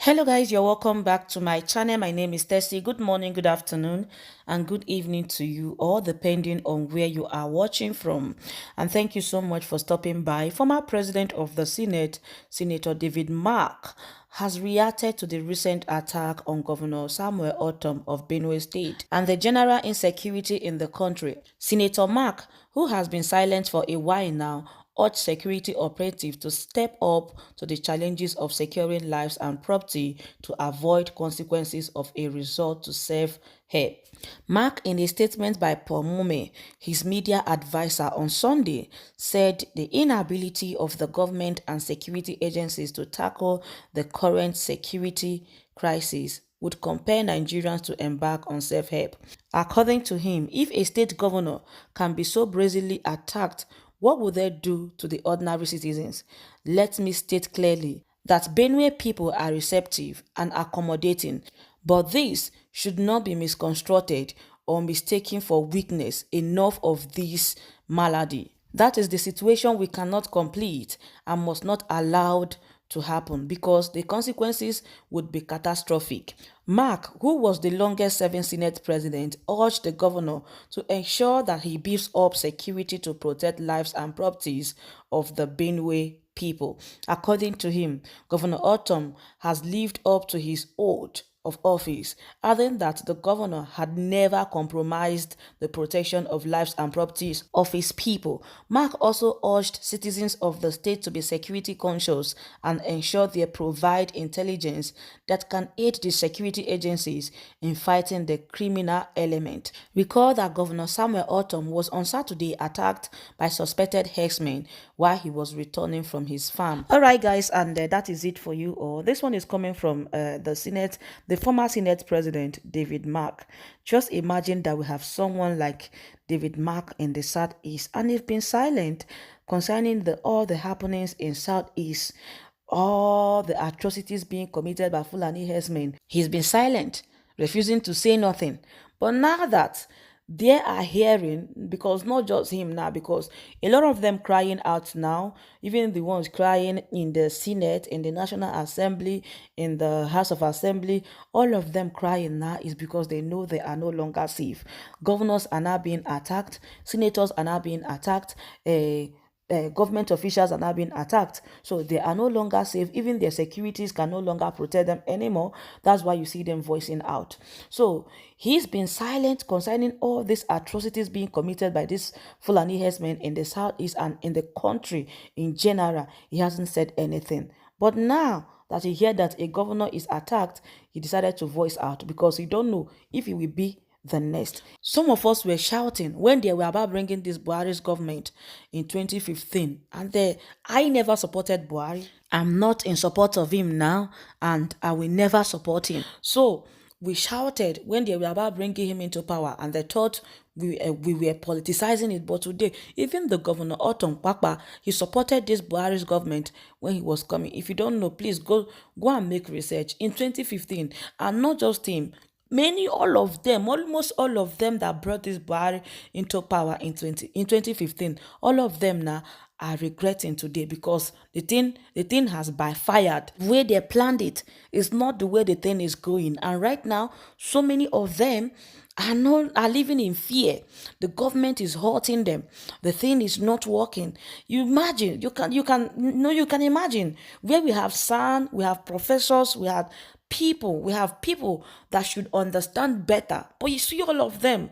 Hello guys, you're welcome back to my channel. My name is Tessie. Good morning, good afternoon, and good evening to you all, depending on where you are watching from. And thank you so much for stopping by. Former President of the Senate, Senator David Mark, has reacted to the recent attack on Governor Samuel Ortom of Benue State and the general insecurity in the country. Senator Mark, who has been silent for a while now, urged security operatives to step up to the challenges of securing lives and property to avoid consequences of a resort to self-help. Mark, in a statement by Paul Mume, his media advisor on Sunday, said the inability of the government and security agencies to tackle the current security crisis would compel Nigerians to embark on self-help. According to him, if a state governor can be so brazenly attacked, what would they do to the ordinary citizens? Let me state clearly that Benue people are receptive and accommodating, but this should not be misconstrued or mistaken for weakness. Enough of this malady. That is the situation we cannot complete and must not allow to happen because the consequences would be catastrophic. Mark, who was the longest serving Senate president, urged the governor to ensure that he beefs up security to protect lives and properties of the Benue people. According to him, Governor Ortom has lived up to his oath of office, adding that the governor had never compromised the protection of lives and properties of his people. Mark also urged citizens of the state to be security conscious and ensure they provide intelligence that can aid the security agencies in fighting the criminal element. Recall that Governor Samuel Ortom was on Saturday attacked by suspected herdsmen while he was returning from his farm. Alright guys, and that is it for you all. This one is coming from the Senate, the former Senate President David Mark. Just imagine that we have someone like David Mark in the Southeast, and they've been silent concerning all the happenings in Southeast, all the atrocities being committed by Fulani herdsmen. He's been silent, refusing to say nothing. But now that they are hearing, because not just him now, because a lot of them crying out now, even the ones crying in the Senate, in the National Assembly, in the House of Assembly, all of them crying now is because they know they are no longer safe. Governors are now being attacked, senators are now being attacked, government officials are now being attacked, so they are no longer safe. Even their securities can no longer protect them anymore. That's why you see them voicing out. So he's been silent concerning all these atrocities being committed by these Fulani herdsmen in the southeast and in the country in general. He hasn't said anything, but now that he heard that a governor is attacked, he decided to voice out because he don't know if he will be the next. Some of us were shouting when they were about bringing this Buhari's government in 2015, and I never supported Buhari. I'm not in support of him now, and I will never support him. So we shouted when they were about bringing him into power, and they thought we were politicizing it. But today, even the governor Ortom Papa, he supported this Buhari's government when he was coming. If you don't know, please go and make research. In 2015, and not just him, many, all of them, almost all of them that brought this Buhari into power in 2015, all of them now are regretting today because the thing has backfired. The way they planned it is not the way the thing is going, and right now so many of them are living in fear. The government is hurting them. The thing is not working. You imagine, you can imagine where we have son, we have professors, we have people that should understand better. But you see all of them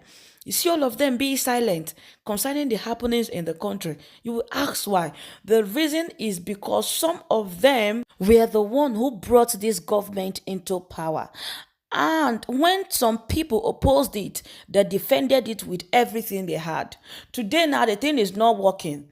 being silent concerning the happenings in the country. You will ask why. The reason is because some of them were the one who brought this government into power. And when some people opposed it, they defended it with everything they had. Today now the thing is not working.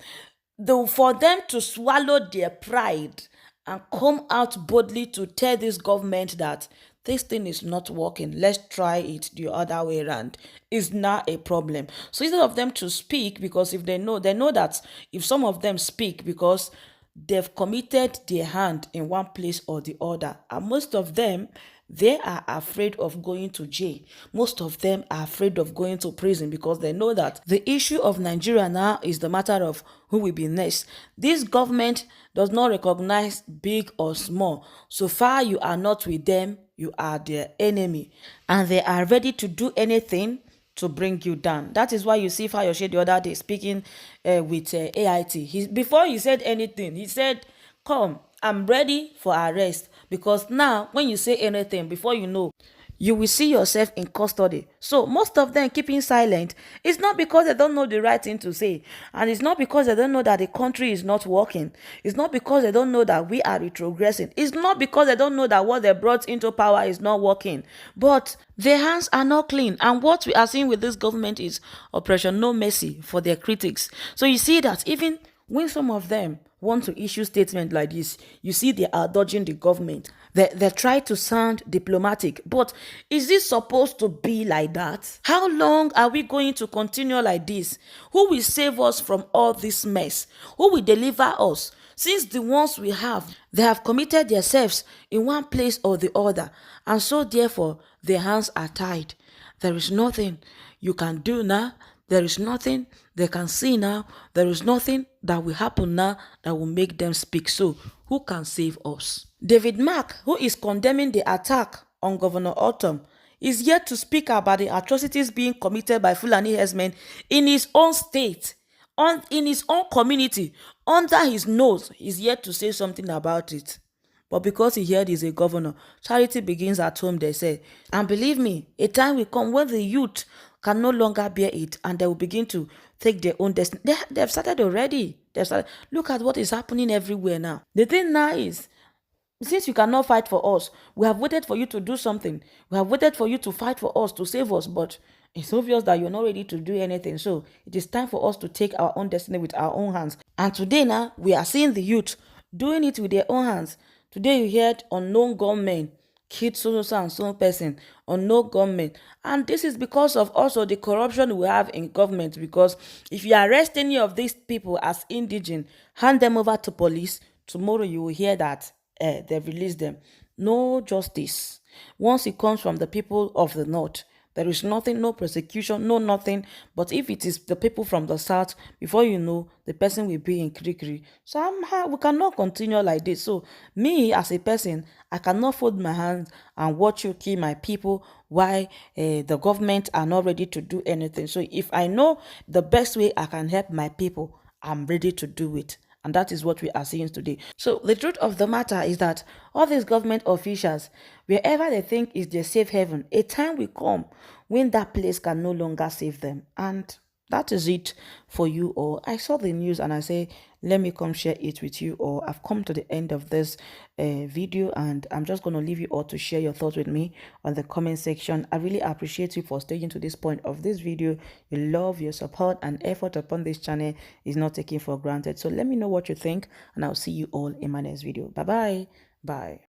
For them to swallow their pride and come out boldly to tell this government that this thing is not working, let's try it the other way around, is not a problem. So instead of them to speak, because if they know that if some of them speak because they've committed their hand in one place or the other. And most of them, they are afraid of going to jail. Most of them are afraid of going to prison because they know that the issue of Nigeria now is the matter of who will be next. This government does not recognize big or small. So far you are not with them, you are their enemy. And they are ready to do anything to bring you down. That is why you see Fayose the other day speaking with AIT. Before he said anything, he said, come, I'm ready for arrest. Because now, when you say anything, before you know, you will see yourself in custody. So most of them keeping silent. It's not because they don't know the right thing to say. And it's not because they don't know that the country is not working. It's not because they don't know that we are retrogressing. It's not because they don't know that what they brought into power is not working. But their hands are not clean. And what we are seeing with this government is Operation No Mercy for their critics. So you see that even when some of them want to issue statements like this, you see they are dodging the government. They try to sound diplomatic, but is this supposed to be like that? How long are we going to continue like this? Who will save us from all this mess? Who will deliver us? Since the ones we have, they have committed themselves in one place or the other, and so therefore their hands are tied. There is nothing you can do now. There is nothing they can see now. There is nothing that will happen now that will make them speak. So who can save us? David Mark, who is condemning the attack on Governor Ortom, is yet to speak about the atrocities being committed by Fulani herdsmen in his own state, in his own community, under his nose. He's yet to say something about it. But because he heard he's a governor, charity begins at home, they say. And believe me, a time will come when the youth can no longer bear it and they will begin to take their own destiny. They've started already. Look at what is happening everywhere now. The thing now is, since you cannot fight for us, we have waited for you to do something. We have waited for you to fight for us, to save us, but it's obvious that you're not ready to do anything. So it is time for us to take our own destiny with our own hands. And today now, we are seeing the youth doing it with their own hands. Today you heard unknown gunmen killed so and so person, unknown gunmen. And this is because of also the corruption we have in government. Because if you arrest any of these people as indigent, hand them over to police, tomorrow you will hear that they've released them. No justice. Once it comes from the people of the north, there is nothing, no prosecution, no nothing. But if it is the people from the south, before you know, the person will be in Kirikiri. Somehow, we cannot continue like this. So, me as a person, I cannot fold my hands and watch you kill my people while the government are not ready to do anything. So, if I know the best way I can help my people, I'm ready to do it. And that is what we are seeing today. So the truth of the matter is that all these government officials, wherever they think is their safe haven, a time will come when that place can no longer save them. And that is it for you all. I saw the news and I say, let me come share it with you all. I've come to the end of this video and I'm just going to leave you all to share your thoughts with me on the comment section. I really appreciate you for staying to this point of this video. Your love, your support and effort upon this channel is not taken for granted. So let me know what you think and I'll see you all in my next video. Bye-bye. Bye.